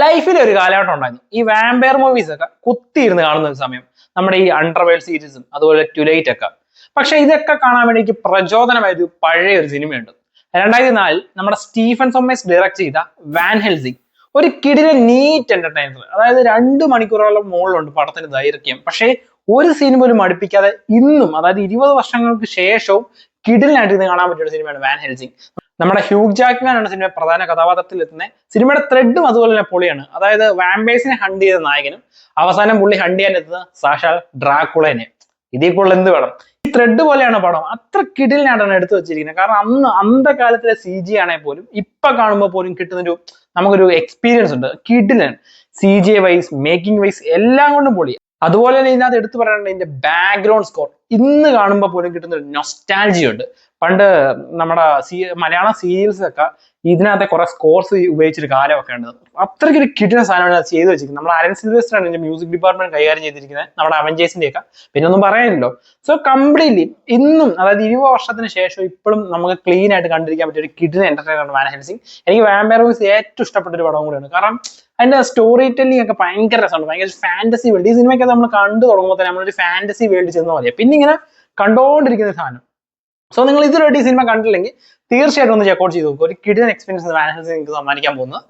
ലൈഫിൽ ഒരു കാലഘട്ടം ഉണ്ടായിരുന്നു ഈ വാമ്പയർ മൂവീസ് ഒക്കെ കുത്തിയിരുന്ന് കാണുന്ന ഒരു സമയം. നമ്മുടെ ഈ അണ്ടർവേൾഡ് സീരീസും അതുപോലെ ട്വിലൈറ്റ് ഒക്കെ. പക്ഷെ ഇതൊക്കെ കാണാൻ വേണ്ടി എനിക്ക് പ്രചോദനമായ ഒരു പഴയ ഒരു സിനിമയുണ്ട്. 2004 നമ്മുടെ സ്റ്റീഫൻ സോമേഴ്സ് ഡയറക്ട് ചെയ്ത വാൻ ഹെൽസിംഗ്. ഒരു കിടില നീറ്റ് എന്റർടൈനർ. അതായത് 2 മണിക്കൂറോളം മുകളിലുണ്ട് പടത്തിന് ദൈർഘ്യം. പക്ഷേ ഒരു സീൻ പോലും മടുപ്പിക്കാതെ ഇന്നും, അതായത് 20 വർഷങ്ങൾക്ക് ശേഷവും കിടിലിനായിട്ട് ഇത് കാണാൻ പറ്റിയ ഒരു സിനിമയാണ് വാൻ ഹെൽസിംഗ്. നമ്മുടെ ഹ്യൂഗ് ജാക്ക്മാൻ ആണ് സിനിമ പ്രധാന കഥാപാത്രത്തിൽ എത്തുന്നത്. സിനിമയുടെ ത്രെഡും അതുപോലെ തന്നെ പൊളിയാണ്. അതായത് വാമ്പേഴ്സിനെ ഹണ്ട് ചെയ്ത നായകനും അവസാനം പുള്ളി ഹണ്ട് ചെയ്യാൻ എത്തുന്ന സാക്ഷാൽ ഡ്രാക്കുളനെ. ഇതിൽ കൂടുതൽ എന്ത് വേണം? ഈ ത്രെഡ് പോലെയാണ് പടം. അത്ര കിടിലിനായിട്ടാണ് എടുത്തു വെച്ചിരിക്കുന്നത്. കാരണം അന്ധകാലത്തിലെ CG ആണെങ്കിൽ പോലും ഇപ്പൊ കാണുമ്പോൾ പോലും കിട്ടുന്നൊരു നമുക്കൊരു എക്സ്പീരിയൻസ് ഉണ്ട്. കിടിലൻ CGI വൈസ്, മേക്കിംഗ് വൈസ് എല്ലാം കൊണ്ടും പൊളി. അതുപോലെ തന്നെ ഇതിനകത്ത് എടുത്തു പറയേണ്ടത് ഇതിന്റെ ബാക്ക്ഗ്രൗണ്ട് സ്കോർ. ഇന്ന് കാണുമ്പോൾ പോലും കിട്ടുന്ന ഒരു നൊസ്റ്റാൾജിയ ഉണ്ട്. പണ്ട് നമ്മുടെ മലയാളം സീരിയൽസ് ഒക്കെ ഇതിനകത്തെ കുറെ സ്കോർസ് ഉപയോഗിച്ചൊരു കാലമൊക്കെ ഉണ്ട്. അത്രയ്ക്ക് ഒരു കിട്ടുന്ന സാധനമാണ് അത് ചെയ്തു വെച്ചിരിക്കുന്നത്. നമ്മുടെ അലൻ സിൽവസ്റ്റർ ആണ് ഇതിന്റെ മ്യൂസിക് ഡിപ്പാർട്ട്മെന്റ് കൈകാര്യം ചെയ്തിരിക്കുന്നത്, നമ്മുടെ അവഞ്ചേഴ്സിന്റെ ഒക്കെ. പിന്നെ ഒന്നും പറയാനില്ലല്ലോ. സോ കംപ്ലീറ്റ്ലി ഇന്നും, അതായത് 20 വർഷത്തിന് ശേഷം ഇപ്പോഴും നമുക്ക് ക്ലീൻ ആയിട്ട് കണ്ടിരിക്കാൻ പറ്റിയ ഒരു കിഡിന് എന്റർടൈനർ വാൻ ഹെൽസിംഗ്. എനിക്ക് വാമ്പയർ മൂവീസ് ഏറ്റവും ഇഷ്ടപ്പെട്ട ഒരു പടവും കൂടിയാണ്. കാരണം അതിന്റെ സ്റ്റോറി ടെല്ലിംഗ് ഒക്കെ ഭയങ്കര രസമുണ്ട്. ഭയങ്കര ഫാന്റസി വേൾഡ്. ഈ സിനിമയൊക്കെ നമ്മൾ കണ്ടു തുടങ്ങുമ്പോൾ തന്നെ നമ്മളൊരു ഫാന്റസി വേൾഡ് ചെന്നാൽ മതി. പിന്നെ ഇങ്ങനെ കണ്ടോണ്ടിരിക്കുന്ന സാധനം. സോ നിങ്ങൾ ഇതുവരെയായിട്ട് ഈ സിനിമ കണ്ടില്ലെങ്കിൽ തീർച്ചയായിട്ടും ഒന്ന് ചെക്കൗട്ട് ചെയ്ത് നോക്കുക. ഒരു കിടിലൻ എക്സ്പീരിയൻസ് വാൻ ഹെൽസിംഗ് നിങ്ങൾക്ക് സമ്മാനിക്കാൻ പോകുന്നത്.